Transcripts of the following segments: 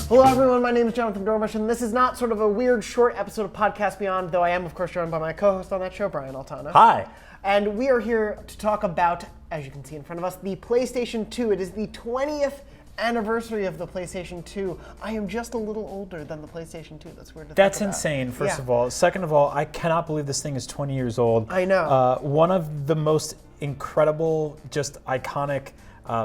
Hello everyone, my name is Jonathon Dornbush, and this is not sort of a weird short episode of Podcast Beyond, though I am of course joined by my co-host on that show, Brian Altano. Hi. And we are here to talk about, as you can see in front of us, the PlayStation 2. It is the 20th anniversary of the PlayStation 2. I am just a little older than the PlayStation 2. That's weird to think about. That's insane, first of all. Second of all, I cannot believe this thing is 20 years old. I know. One of the most incredible, just iconic,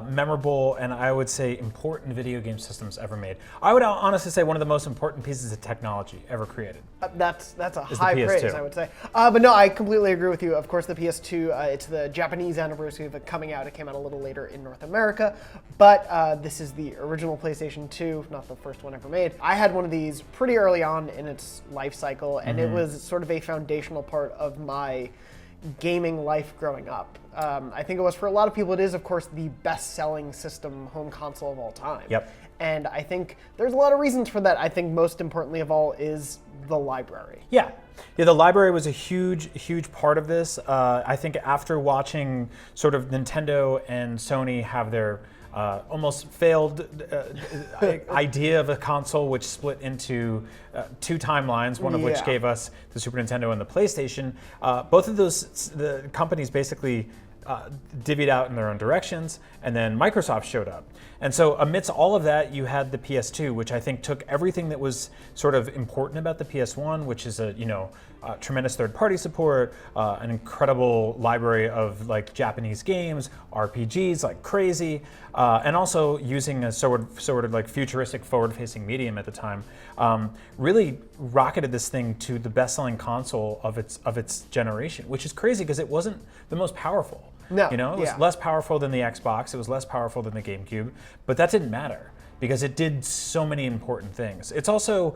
memorable, and I would say important video game systems ever made. I would honestly say one of the most important pieces of technology ever created. That's a high PS2. praise, I would say. But no, I completely agree with you. Of course, the PS2, it's the Japanese anniversary of it coming out. It came out a little later in North America, but this is the original PlayStation 2, not the first one ever made. I had one of these pretty early on in its life cycle, and it was sort of a foundational part of my gaming life growing up. I think it was, for a lot of people, it is, of course, the best-selling system home console of all time. Yep. And I think there's a lot of reasons for that. I think most importantly of all is the library. Yeah, the library was a huge part of this. I think after watching sort of Nintendo and Sony have their almost failed idea of a console, which split into two timelines, one of which gave us the Super Nintendo and the PlayStation. Both of those the companies basically divvied out in their own directions, and then Microsoft showed up. And so amidst all of that, you had the PS2, which I think took everything that was sort of important about the PS1, which is a tremendous third-party support, an incredible library of like Japanese games, RPGs like crazy, and also using a sort of like futuristic forward-facing medium at the time, really rocketed this thing to the best-selling console of its generation, which is crazy because it wasn't the most powerful. No, it was less powerful than the Xbox. It was less powerful than the GameCube, but that didn't matter because it did so many important things. It's also,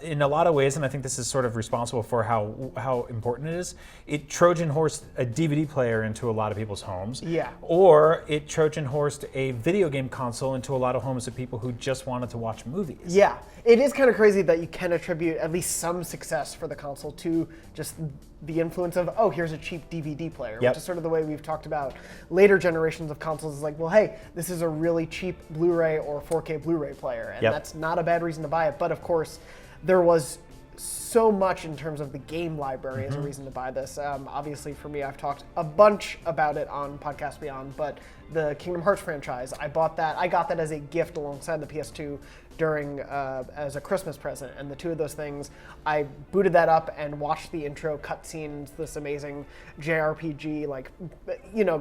in a lot of ways, and I think this is sort of responsible for how important it is, it Trojan horsed a DVD player into a lot of people's homes. Yeah. Or it Trojan horsed a video game console into a lot of homes of people who just wanted to watch movies. Yeah, it is kind of crazy that you can attribute at least some success for the console to just the influence of, oh, here's a cheap DVD player, which is sort of the way we've talked about later generations of consoles. Is like, well, hey, this is a really cheap Blu-ray or 4K Blu-ray player, and that's not a bad reason to buy it. But of course, there was so much in terms of the game library as a reason to buy this. Obviously, for me, I've talked a bunch about it on Podcast Beyond, but the Kingdom Hearts franchise, I got that as a gift alongside the PS2 during as a Christmas present, and the two of those things, I booted that up and watched the intro cutscenes, this amazing JRPG, like,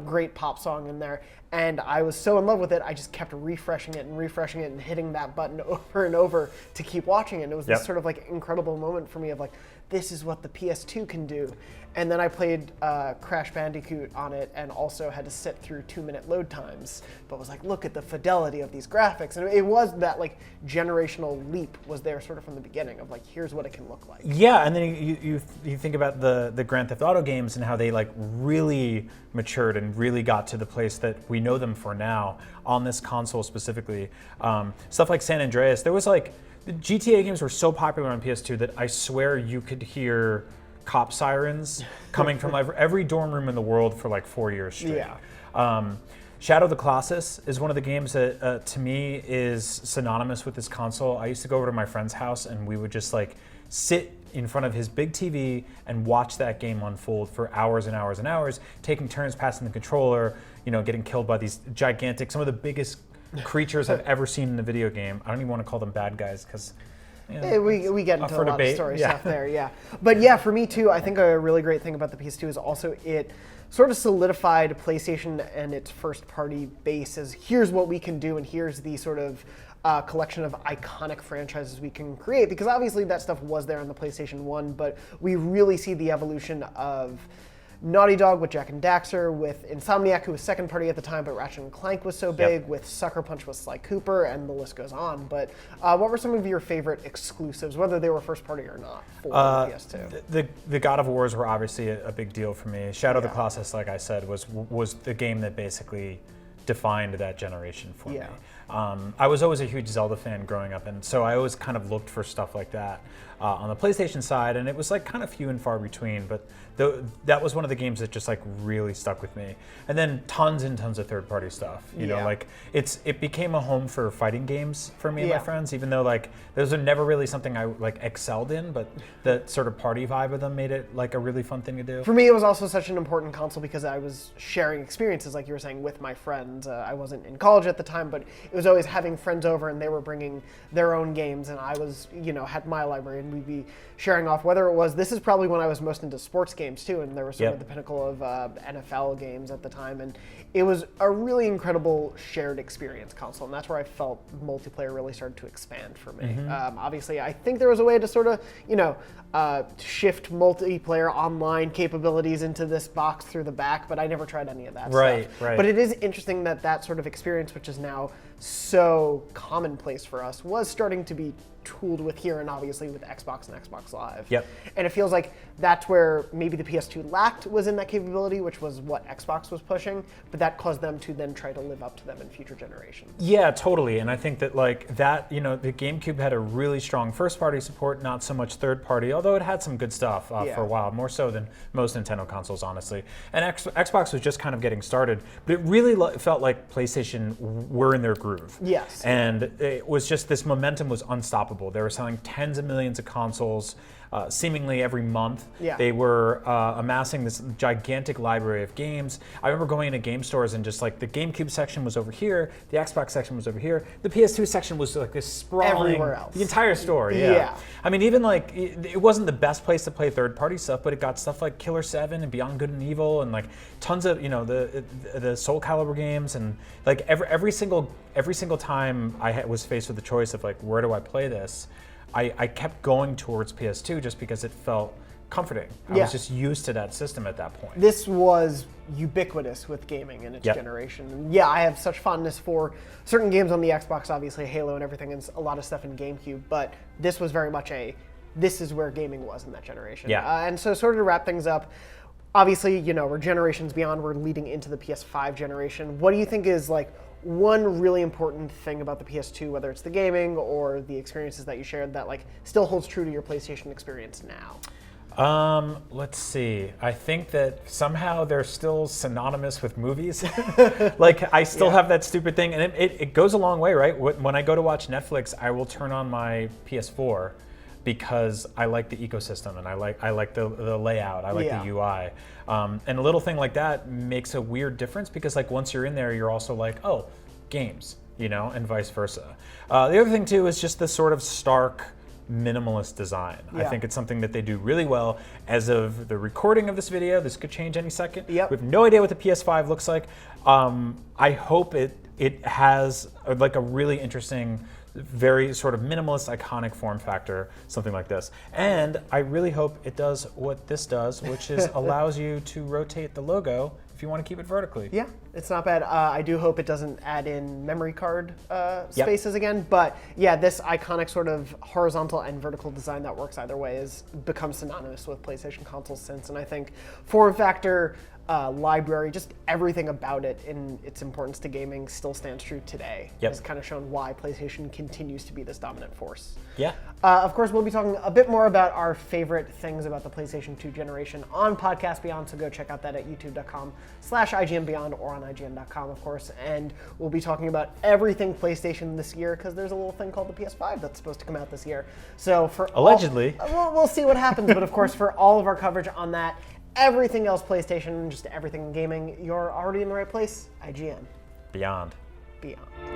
great pop song in there, and I was so in love with it, I just kept refreshing it and hitting that button over and over to keep watching it. And it was this sort of like incredible moment for me of like, this is what the PS2 can do. And then I played Crash Bandicoot on it and also had to sit through 2-minute load times, but was like, look at the fidelity of these graphics. And it was that like generational leap was there sort of from the beginning of like, here's what it can look like. Yeah, and then you think about the Grand Theft Auto games and how they like really matured and really got to the place that we know them for now on this console specifically. Stuff like San Andreas, there was like, the GTA games were so popular on PS2 that I swear you could hear cop sirens coming from every dorm room in the world for like 4 years straight. Yeah. Shadow of the Colossus is one of the games that to me is synonymous with this console. I used to go over to my friend's house and we would just like sit in front of his big TV and watch that game unfold for hours and hours and hours, taking turns passing the controller, getting killed by these gigantic, some of the biggest creatures I've ever seen in a video game. I don't even want to call them bad guys because we get into a lot of story stuff there, But yeah, for me too, I think a really great thing about the PS2 is also it sort of solidified PlayStation and its first-party base as here's what we can do and here's the sort of collection of iconic franchises we can create. Because obviously that stuff was there on the PlayStation 1, but we really see the evolution of Naughty Dog with Jak and Daxter, with Insomniac, who was second party at the time, but Ratchet and Clank was so big, with Sucker Punch with Sly Cooper, and the list goes on. But what were some of your favorite exclusives, whether they were first party or not, for the PS2? The God of Wars were obviously a big deal for me. Shadow of the Colossus, like I said, was the game that basically defined that generation for Yeah. me. I was always a huge Zelda fan growing up, and so I always kind of looked for stuff like that on the PlayStation side, and it was like kind of few and far between, but that was one of the games that just like really stuck with me. And then tons and tons of third-party stuff. You know, like it became a home for fighting games for me and my friends, even though like those are never really something I like excelled in, but the sort of party vibe of them made it like a really fun thing to do. For me, it was also such an important console because I was sharing experiences, like you were saying, with my friends. I wasn't in college at the time, but it was always having friends over and they were bringing their own games, and I was, you know, had my library, and we'd be sharing off. Whether it was, this is probably when I was most into sports games too, and there was sort of the pinnacle of NFL games at the time, and it was a really incredible shared experience console, and that's where I felt multiplayer really started to expand for me. Obviously, I think there was a way to sort of, you know, shift multiplayer online capabilities into this box through the back, but I never tried any of that stuff. Right. But it is interesting that that sort of experience, which is now so commonplace for us, was starting to be tooled with here, and obviously with Xbox and Xbox Live. And it feels like that's where maybe the PS2 lacked, was in that capability, which was what Xbox was pushing, but that caused them to then try to live up to them in future generations. Yeah, totally. And I think that like that, you know, the GameCube had a really strong first-party support, not so much third-party, although it had some good stuff for a while, more so than most Nintendo consoles, honestly. And Xbox was just kind of getting started, but it really felt like PlayStation were in their groove. And it was just, this momentum was unstoppable. They were selling tens of millions of consoles seemingly every month. They were amassing this gigantic library of games. I remember going into game stores and just like the GameCube section was over here, the Xbox section was over here, the PS2 section was like this sprawling, everywhere else. The entire store, I mean, even like, it wasn't the best place to play third-party stuff, but it got stuff like Killer 7 and Beyond Good and Evil, and like tons of, you know, the Soul Calibur games, and like every single time I was faced with the choice of like, where do I play this? I kept going towards PS2 just because it felt comforting. I was just used to that system at that point. This was ubiquitous with gaming in its generation. And I have such fondness for certain games on the Xbox, obviously Halo and everything, and a lot of stuff in GameCube, but this was very much this is where gaming was in that generation. And so sort of to wrap things up, obviously, you know, we're generations beyond, we're leading into the PS5 generation. What do you think is like one really important thing about the PS2, whether it's the gaming or the experiences that you shared, that like still holds true to your PlayStation experience now? Let's see. I think that somehow they're still synonymous with movies. Like I still have that stupid thing, and it goes a long way, right? When I go to watch Netflix, I will turn on my PS4 because I like the ecosystem, and I like the layout, I like the UI. And a little thing like that makes a weird difference, because like once you're in there, you're also like, oh, games, you know, and vice versa. The other thing too is just the sort of stark minimalist design. I think it's something that they do really well. As of the recording of this video, this could change any second. We have no idea what the PS5 looks like. I hope it has like a really interesting, very sort of minimalist, iconic form factor, something like this. And I really hope it does what this does, which is allows you to rotate the logo if you want to keep it vertically. Yeah, it's not bad. I do hope it doesn't add in memory card spaces again, but yeah, this iconic sort of horizontal and vertical design that works either way has become synonymous with PlayStation consoles since, and I think form factor, library, just everything about it in its importance to gaming still stands true today. It's kind of shown why PlayStation continues to be this dominant force. Of course, we'll be talking a bit more about our favorite things about the PlayStation 2 generation on Podcast Beyond, so go check out that at youtube.com/IGNBeyond or on IGN.com, of course. And we'll be talking about everything PlayStation this year, because there's a little thing called the PS5 that's supposed to come out this year. So for allegedly, we'll see what happens. But of course, for all of our coverage on that, everything else PlayStation, just everything in gaming, you're already in the right place. IGN. Beyond. Beyond.